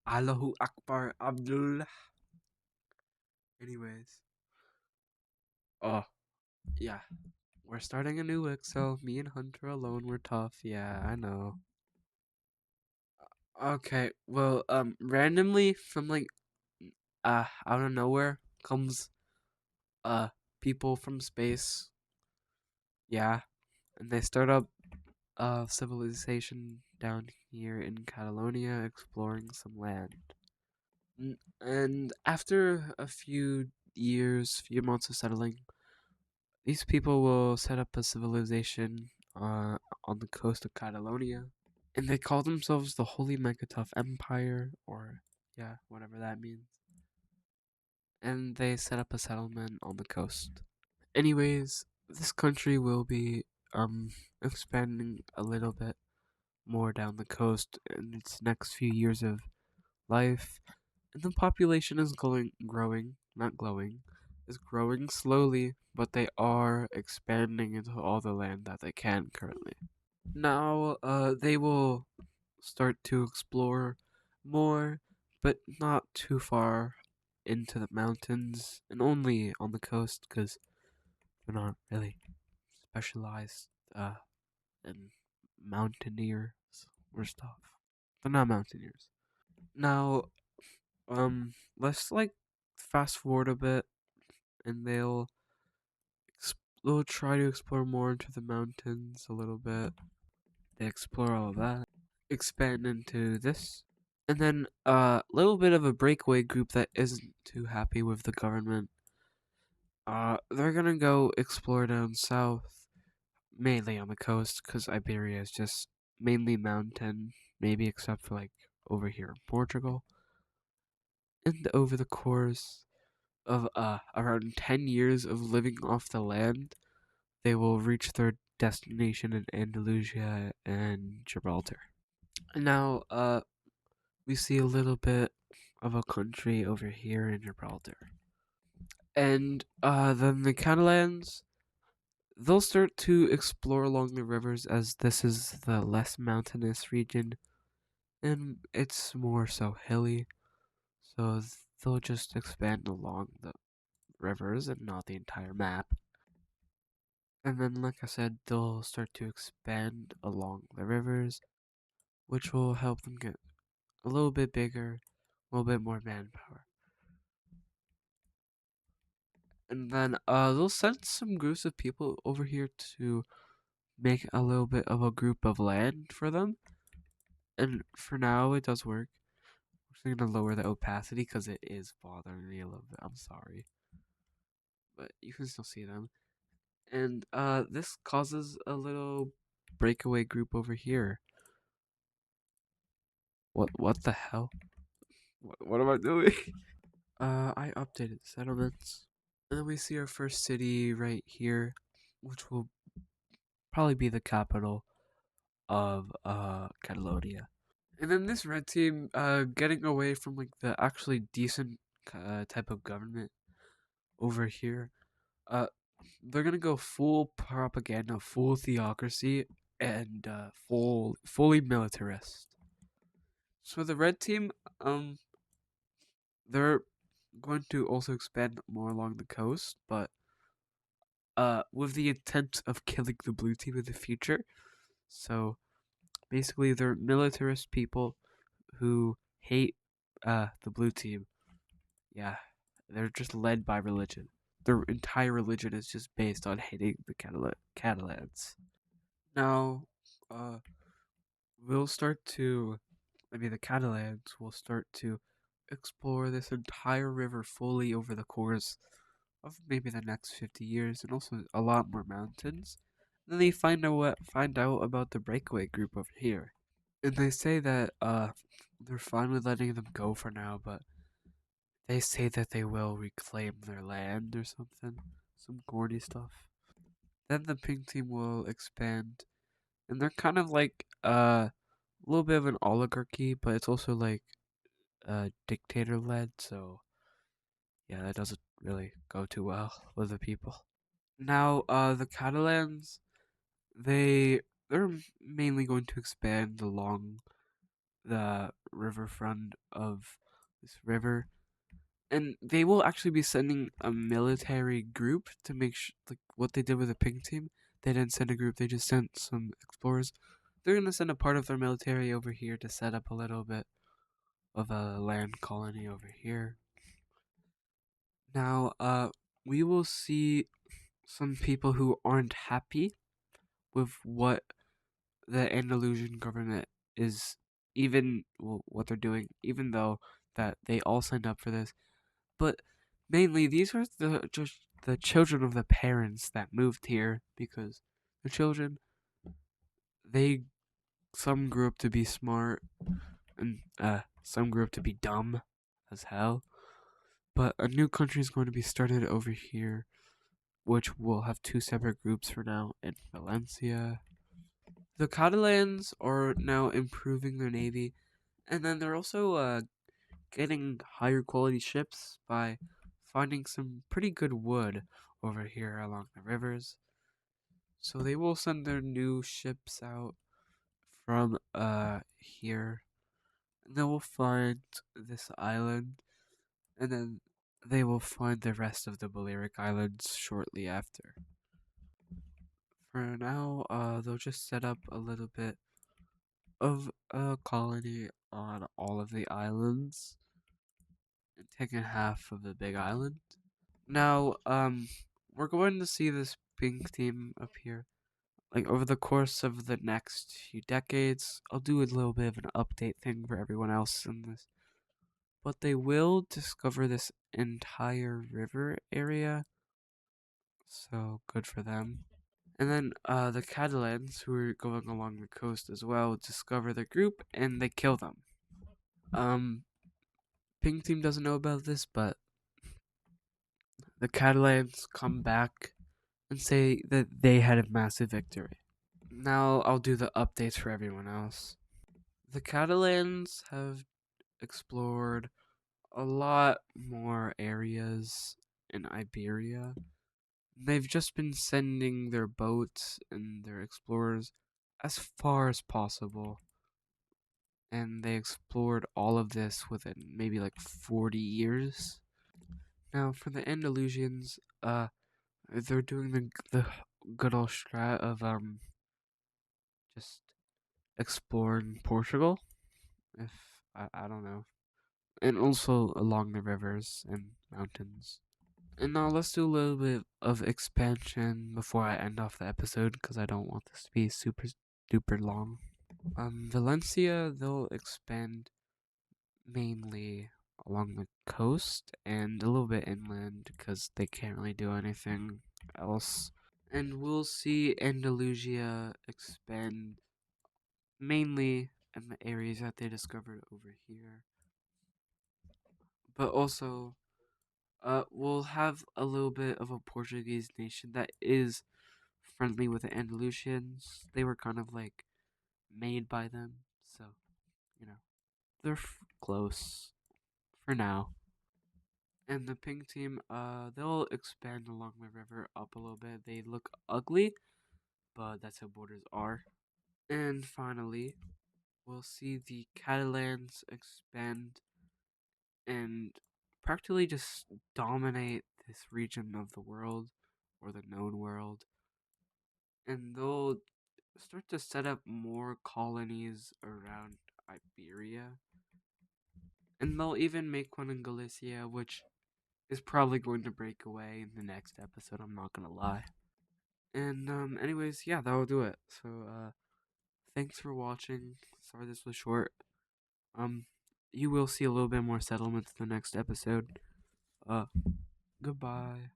Allahu Akbar Abdullah. Anyways, oh yeah, we're starting a new week, so me and Hunter alone were tough. Yeah, I know. Okay, well, randomly from like out of nowhere comes uh people from space. Yeah, and they start up civilization down here in Catalonia, exploring some land. And after a few years, few months of settling, these people will set up a civilization on the coast of Catalonia, and they call themselves the Holy Megatuf Empire, or yeah, whatever that means. And they set up a settlement on the coast. Anyways, this country will be expanding a little bit more down the coast in its next few years of life, and the population is growing, not glowing, is growing slowly, but they are expanding into all the land that they can currently. Now, they will start to explore more, but not too far into the mountains, and only on the coast, because they're not really specialized in mountaineers or stuff. They're not mountaineers. Now, let's like fast forward a bit, and they'll try to explore more into the mountains a little bit. They explore all of that, expand into this, and then a little bit of a breakaway group that isn't too happy with the government. They're gonna go explore down south, mainly on the coast, because Iberia is just mainly mountain, maybe except for like over here in Portugal. And over the course of around 10 years of living off the land, they will reach their destination in Andalusia and Gibraltar. Now, we see a little bit of a country over here in Gibraltar. And then the Catalans, they'll start to explore along the rivers, as this is the less mountainous region and it's more so hilly. So they'll just expand along the rivers and not the entire map. And then, like I said, they'll start to expand along the rivers, which will help them get a little bit bigger, a little bit more manpower. And then they'll send some groups of people over here to make a little bit of a group of land for them. And for now, it does work. We're just gonna lower the opacity because it is bothering me a little bit. I'm sorry, but you can still see them. And this causes a little breakaway group over here. What the hell? What am I doing? I updated settlements. And then we see our first city right here, which will probably be the capital of Catalonia. And then this red team, getting away from like the actually decent type of government over here, uh, they're gonna go full propaganda, full theocracy, and fully militarist. So the red team, um, they're going to also expand more along the coast, but with the intent of killing the blue team in the future. So basically, they're militarist people who hate the blue team. Yeah, they're just led by religion. Their entire religion is just based on hating the Catalans. Now, uh, we'll start to, I mean, the Catalans will start to explore this entire river fully over the course of maybe the next 50 years, and also a lot more mountains. Then they find out about the breakaway group over here, and they say that they're fine with letting them go for now, but they say that they will reclaim their land or something, some corny stuff. Then the pink team will expand, and they're kind of like a little bit of an oligarchy, but it's also like dictator led. So yeah, that doesn't really go too well with the people. Now, the Catalans, they're mainly going to expand along the riverfront of this river, and they will actually be sending a military group to make like what they did with the pink team. They didn't send a group; they just sent some explorers. They're gonna send a part of their military over here to set up a little bit of a land colony over here. Now, we will see some people who aren't happy with what the Andalusian government is, even well, what they're doing, even though that they all signed up for this. But mainly, these are just the children of the parents that moved here because the children, they some grew up to be smart and some grew up to be dumb as hell. But a new country is going to be started over here, which will have two separate groups for now in Valencia. The Catalans are now improving their navy, and then they're also getting higher quality ships by finding some pretty good wood over here along the rivers. So they will send their new ships out from here. And they will find this island, and then they will find the rest of the Balearic Islands shortly after. For now, they'll just set up a little bit of a colony on all of the islands and taking half of the big island. Now, we're going to see this pink team up here. Like over the course of the next few decades, I'll do a little bit of an update thing for everyone else in this. But they will discover this entire river area, so good for them. And then the Catalans, who are going along the coast as well, discover the group and they kill them. Um, Pink Team doesn't know about this, but the Catalans come back and say that they had a massive victory. Now I'll do the updates for everyone else. The Catalans have explored a lot more areas in Iberia. They've just been sending their boats and their explorers as far as possible. And they explored all of this within maybe like 40 years. Now, for the Andalusians, they're doing the good old strat of just exploring Portugal. If I don't know, and also along the rivers and mountains. And now let's do a little bit of expansion before I end off the episode because I don't want this to be super duper long. Valencia, they'll expand mainly along the coast and a little bit inland because they can't really do anything else. And we'll see Andalusia expand mainly in the areas that they discovered over here. But also, we'll have a little bit of a Portuguese nation that is friendly with the Andalusians. They were kind of like made by them, so you know they're close for now. And the pink team, they'll expand along the river up a little bit. They look ugly, but that's how borders are. And finally, we'll see the Catalans expand and practically just dominate this region of the world or the known world. And they'll start to set up more colonies around Iberia. And they'll even make one in Galicia, which is probably going to break away in the next episode, I'm not gonna lie. And anyways, yeah, that'll do it. So thanks for watching. Sorry this was short. Um you will see a little bit more settlements in the next episode. Uh Goodbye.